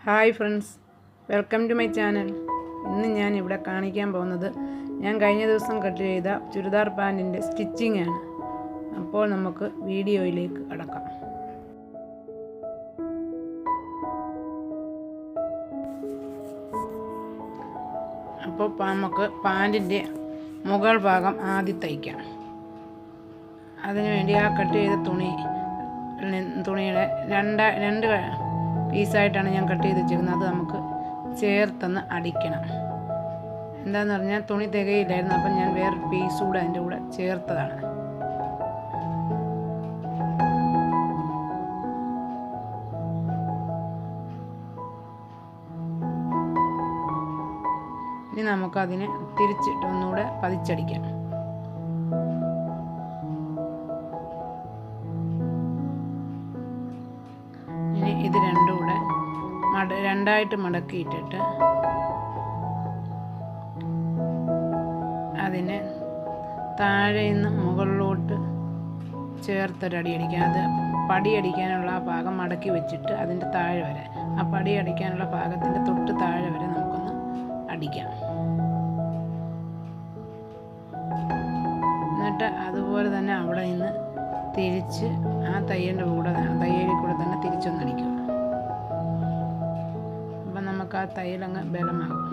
Hi friends, welcome to my channel. ഇന്ന് ഞാൻ ഇവിടെ കാണിക്കാൻ പോകുന്നത് ഞാൻ കഴിഞ്ഞ ദിവസം കട്ട് ചെയ്ത ചുരിദാർ പാൻറ്റിൻ്റെ സ്റ്റിച്ചിങ് ആണ്. അപ്പോൾ നമുക്ക് വീഡിയോയിലേക്ക് കടക്കാം. അപ്പോൾ നമുക്ക് പാൻറ്റിൻ്റെ മുകൾ ഭാഗം ആദ്യം തയ്ക്കാം. അതിനുവേണ്ടി ആ കട്ട് ചെയ്ത തുണിയുടെ രണ്ട് പീസായിട്ടാണ് ഞാൻ കട്ട് ചെയ്ത് വെച്ചിരിക്കുന്നത്. അത് നമുക്ക് ചേർത്തൊന്ന് അടിക്കണം. എന്താണെന്ന് പറഞ്ഞാൽ തുണി തികയില്ലായിരുന്നു, അപ്പം ഞാൻ വേറൊരു പീസ് കൂടെ അതിൻ്റെ കൂടെ ചേർത്തതാണ്. ഇനി നമുക്കതിനെ തിരിച്ചിട്ട് ഒന്നുകൂടെ പതിച്ചടിക്കാം. ഇനി ഇത് രണ്ടും കൂടെ രണ്ടായിട്ട് മടക്കിയിട്ടിട്ട് അതിനെ താഴെ നിന്ന് മുകളിലോട്ട് ചേർത്തൊരടി അടിക്കാം. അത് പടി അടിക്കാനുള്ള ആ ഭാഗം മടക്കി വെച്ചിട്ട് അതിൻ്റെ താഴെ വരെ, ആ പടി അടിക്കാനുള്ള ഭാഗത്തിൻ്റെ തൊട്ട് താഴെ വരെ നമുക്കൊന്ന് അടിക്കാം. എന്നിട്ട് അതുപോലെ തന്നെ അവിടെ നിന്ന് തിരിച്ച് ആ തയ്യലിൽ കൂടെ തന്നെ തിരിച്ചൊന്നടിക്കുക. അപ്പം നമുക്ക് ആ തയ്യലങ്ങ് ബലമാകും.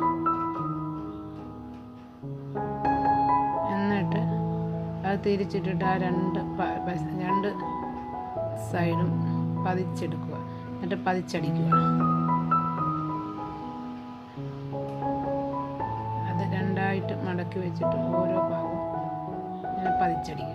എന്നിട്ട് അത് തിരിച്ചിട്ടിട്ട് ആ രണ്ട് സൈഡും പതിച്ചെടുക്കുക. എന്നിട്ട് പതിച്ചടിക്കുക. അത് രണ്ടായിട്ട് മടക്കി വെച്ചിട്ട് ഓരോ ഭാഗവും ഇങ്ങനെ പതിച്ചടിക്കുക.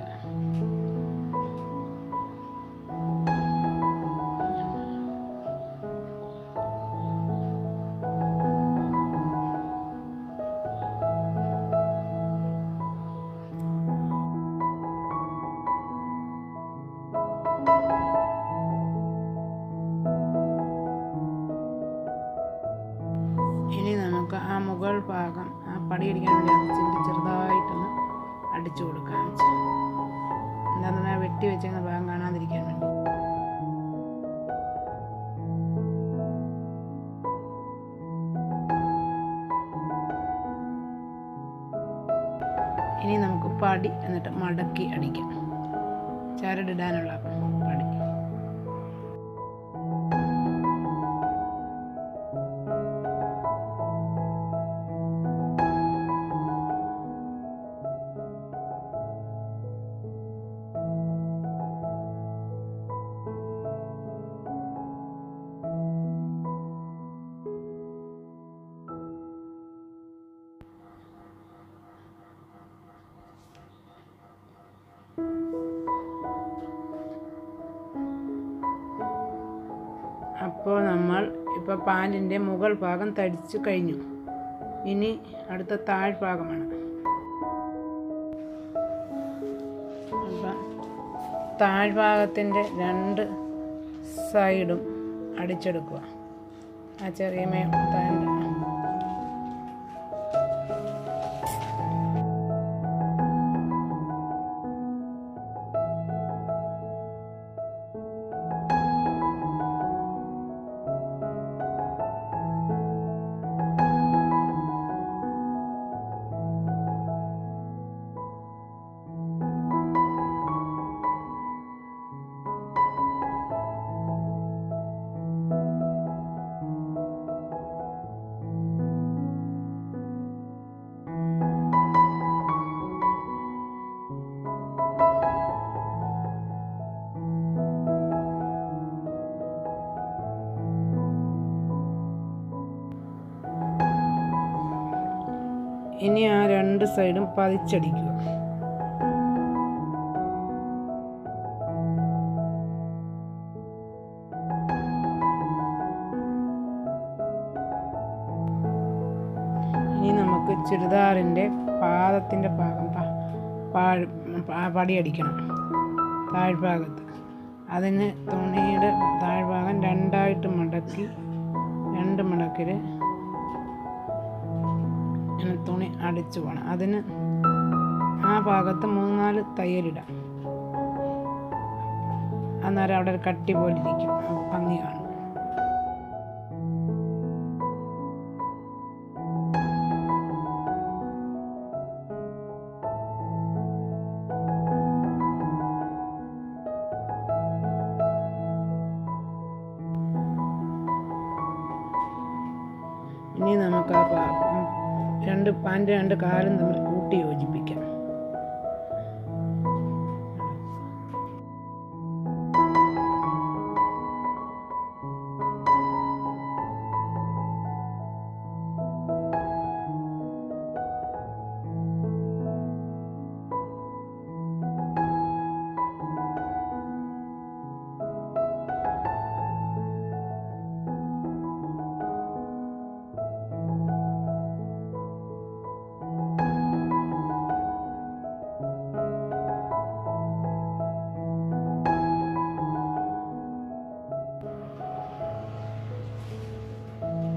ഇനി നമുക്ക് ആ മുകൾ ഭാഗം ആ പടി അടിക്കാൻ വേണ്ടി ചെറുതായിട്ടൊന്ന് അടിച്ചു കൊടുക്കാം. എന്താണെന്ന് പറഞ്ഞാൽ വെട്ടി വെച്ചിരുന്ന ഭാഗം കാണാതിരിക്കാൻ വേണ്ടി. ഇനി നമുക്ക് പടി എന്നിട്ട് മടക്കി അടിക്കാം. ചരടിടാനുള്ള പടി. അപ്പോൾ നമ്മൾ ഇപ്പോൾ പാൻറ്റിൻ്റെ മുകൾ ഭാഗം തടിച്ചു കഴിഞ്ഞു. ഇനി അടുത്ത താഴ്ഭാഗമാണ്. അപ്പം താഴ്ഭാഗത്തിൻ്റെ രണ്ട് സൈഡും അടിച്ചെടുക്കുക. ആ ചെറിയ ഇനി ആ രണ്ട് സൈഡും പതിച്ചടിക്കുക. ഇനി നമുക്ക് ചുരിദാറിൻ്റെ പാദത്തിൻ്റെ ഭാഗം പടിയടിക്കണം. താഴ്ഭാഗത്ത് അതിന് തുണിയുടെ താഴ്ഭാഗം രണ്ടായിട്ട് മടക്കി രണ്ട് മടക്കിൽ തുണി അടിച്ചു പോകണം. അതിന് ആ ഭാഗത്ത് 3-4 തയ്യലിടാം. അന്നേരം അവിടെ ഒരു കട്ടി പോലെ ഇരിക്കും, ഭംഗി കാണും. ഇനി നമുക്ക് പാൻ്റെ രണ്ട് കാലും തമ്മിൽ കൂട്ടി യോജിപ്പിക്കാം.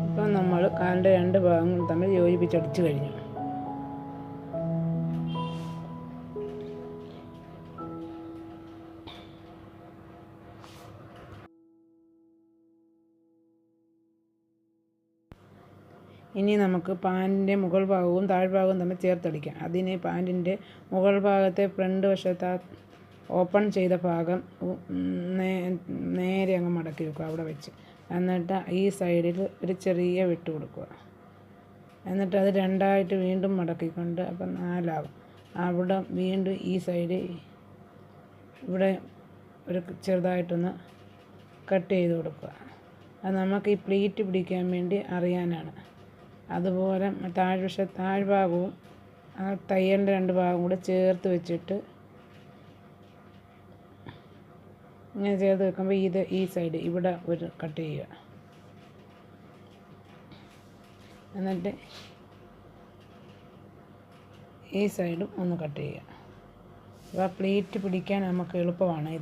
ഇപ്പം നമ്മൾ കാലിൻ്റെ രണ്ട് ഭാഗങ്ങൾ തമ്മിൽ യോജിപ്പിച്ചടിച്ചു കഴിഞ്ഞു. ഇനി നമുക്ക് പാൻറ്റിൻ്റെ മുകൾ ഭാഗവും താഴ്ഭാഗവും തമ്മിൽ ചേർത്തടിക്കാം. അതിന് പാൻറ്റിൻ്റെ മുകൾ ഭാഗത്തെ ഫ്രണ്ട് വശത്ത് ഓപ്പൺ ചെയ്ത ഭാഗം നേരെ അങ്ങ് മടക്കി വെക്കുക അവിടെ വെച്ച്. എന്നിട്ട് ഈ സൈഡിൽ ഒരു ചെറിയ വെട്ട് കൊടുക്കുക. എന്നിട്ട് അത് രണ്ടായിട്ട് വീണ്ടും മടക്കിക്കൊണ്ട് അപ്പം 4 ആകും. അവിടെ വീണ്ടും ഈ സൈഡ് ഇവിടെ ഒരു ചെറുതായിട്ടൊന്ന് കട്ട് ചെയ്ത് കൊടുക്കുക. അത് നമുക്ക് ഈ പ്ലീറ്റ് പിടിക്കാൻ വേണ്ടി അറിയാനാണ്. അതുപോലെ താഴ്ഭാഗവും ആ തയ്യലിൻ്റെ 2 ഭാഗം കൂടെ ചേർത്ത് വെച്ചിട്ട് ഇങ്ങനെ ചേർത്ത് വെക്കുമ്പോൾ ഈ സൈഡ് ഇവിടെ ഒരു കട്ട് ചെയ്യുക. എന്നിട്ട് ഈ സൈഡും ഒന്ന് കട്ട് ചെയ്യുക. അപ്പോൾ പ്ലീറ്റ് പിടിക്കാൻ നമുക്ക് എളുപ്പമാണ്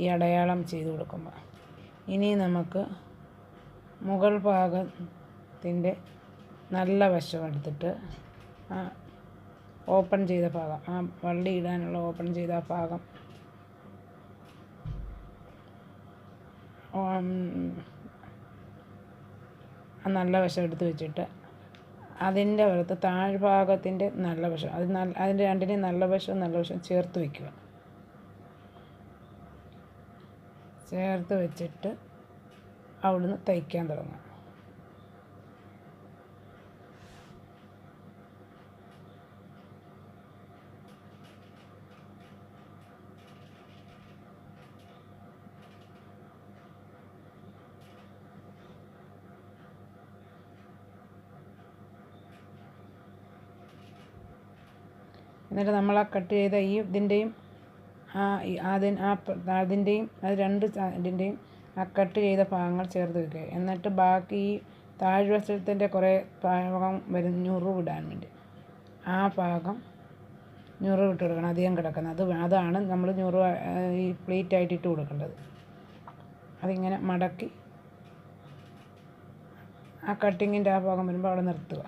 ഈ അടയാളം ചെയ്ത് കൊടുക്കുമ്പോൾ. ഇനി നമുക്ക് മുകൾ ഭാഗത്തിൻ്റെ നല്ല വശം എടുത്തിട്ട് ആ ഓപ്പൺ ചെയ്ത ഭാഗം, ആ വള്ളി ഇടാനുള്ള ഓപ്പൺ ചെയ്ത ആ ഭാഗം നല്ല വശം എടുത്ത് വെച്ചിട്ട് അതിൻ്റെ പുറത്ത് താഴ്ഭാഗത്തിൻ്റെ നല്ല വശം അതിൻ്റെ രണ്ടിനെയും നല്ല വശം ചേർത്ത് വയ്ക്കുക. ചേർത്ത് വെച്ചിട്ട് അവിടുന്ന് തയ്ക്കാൻ തുടങ്ങുക. എന്നിട്ട് നമ്മൾ ആ കട്ട് ചെയ്ത ഇതിൻ്റെയും അതിൻ്റെയും ഇതിൻ്റെയും ആ കട്ട് ചെയ്ത ഭാഗങ്ങൾ ചേർത്ത് വയ്ക്കുക. എന്നിട്ട് ബാക്കി ഈ താഴ്വശത്തിൻ്റെ കുറേ ഭാഗം വരും ഞുറിവിടാൻ വേണ്ടി ആ ഭാഗം ഞുറിവിട്ട് കൊടുക്കണം. അധികം കിടക്കുന്നത് അതാണ് നമ്മൾ ഈ പ്ലീറ്റായിട്ട് ഇട്ട് കൊടുക്കേണ്ടത്. അതിങ്ങനെ മടക്കി ആ കട്ടിങ്ങിൻ്റെ ആ ഭാഗം വരുമ്പോൾ അവിടെ നിർത്തുക.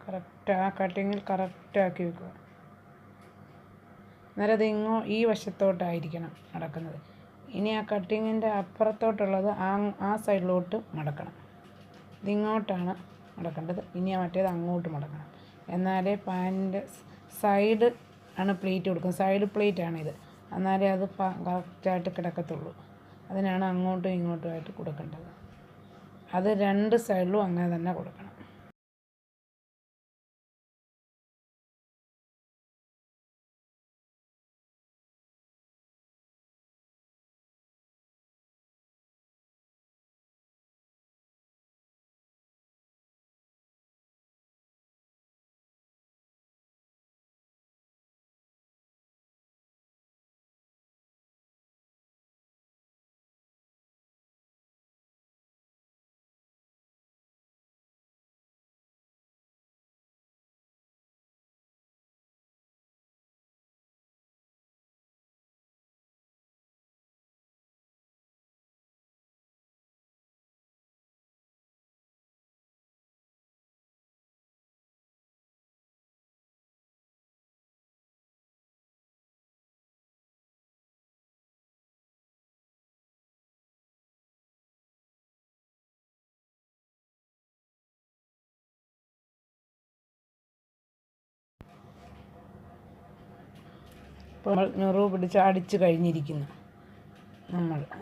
കറക്റ്റ് ആ കട്ടിങ്ങിൽ കറക്റ്റാക്കി വെക്കുക. അന്നേരം അത് ഈ വശത്തോട്ടായിരിക്കണം മടക്കുന്നത്. ഇനി ആ കട്ടിങ്ങിൻ്റെ അപ്പുറത്തോട്ടുള്ളത് ആ സൈഡിലോട്ട് മടക്കണം. ഇതിങ്ങോട്ടാണ് മടക്കേണ്ടത്. ഇനി മറ്റേത് അങ്ങോട്ട് മടക്കണം. എന്നാലേ പാൻറ്റിൻ്റെ സൈഡ് ആണ് പ്ലേറ്റ് കൊടുക്കുന്നത്. സൈഡ് പ്ലേറ്റാണിത്. എന്നാലേ അത് കറക്റ്റായിട്ട് കിടക്കത്തുള്ളൂ. അതിനാണ് അങ്ങോട്ടും ഇങ്ങോട്ടുമായിട്ട് കൊടുക്കേണ്ടത്. അത് 2 സൈഡിലും അങ്ങനെ തന്നെ കൊടുക്കണം. ഇപ്പോൾ നമ്മൾ ഞൊറിവ് പിടിച്ച് അടിച്ച് കഴിഞ്ഞിരിക്കുന്നു.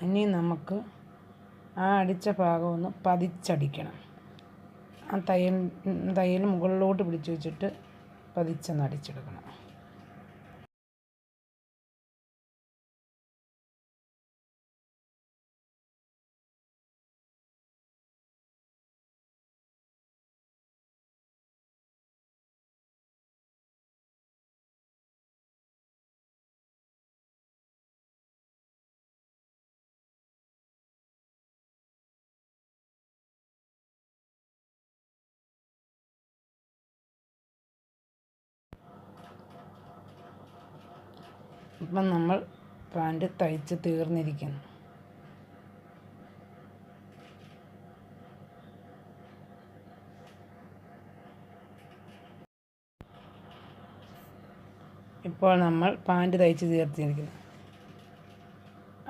ഇനി നമുക്ക് ആ അടിച്ച ഭാഗം ഒന്ന് പതിച്ചടിക്കണം. ആ തയ്യൽ മുകളിലോട്ട് പിടിച്ച് വെച്ചിട്ട് പതിച്ചൊന്ന് അടിച്ചെടുക്കണം. ഇപ്പം നമ്മൾ പാൻറ് തയ്ച്ച് തീർന്നിരിക്കുന്നു. ഇപ്പോൾ നമ്മൾ പാൻറ് തയ്ച്ച് തീർത്തിരിക്കുന്നു.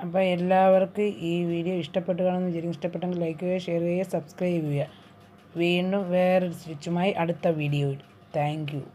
അപ്പോൾ എല്ലാവർക്കും ഈ വീഡിയോ ഇഷ്ടപ്പെട്ട് കാണുമെന്ന് വിചാരിക്കും. ഇഷ്ടപ്പെട്ടെങ്കിൽ ലൈക്ക് ചെയ്യുക, ഷെയർ ചെയ്യുക, സബ്സ്ക്രൈബ് ചെയ്യുക. വീണ്ടും വേറൊരു സ്റ്റിച്ചുമായി അടുത്ത വീഡിയോയിൽ. Thank you.